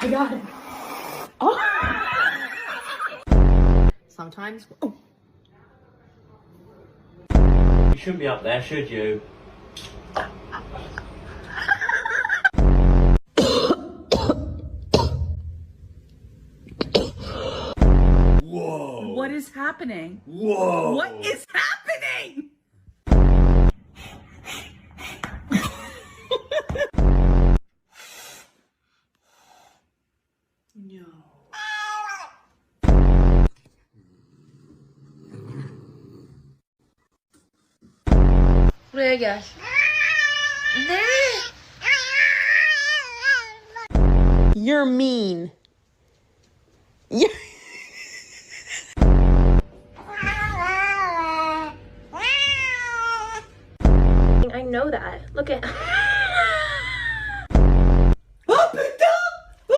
I got it. Oh. Sometimes. Oh. You shouldn't be up there, should you? Whoa! What is happening? Whoa! What is happening? No. Buraya gel. Ne? You're mean. I know that. Look at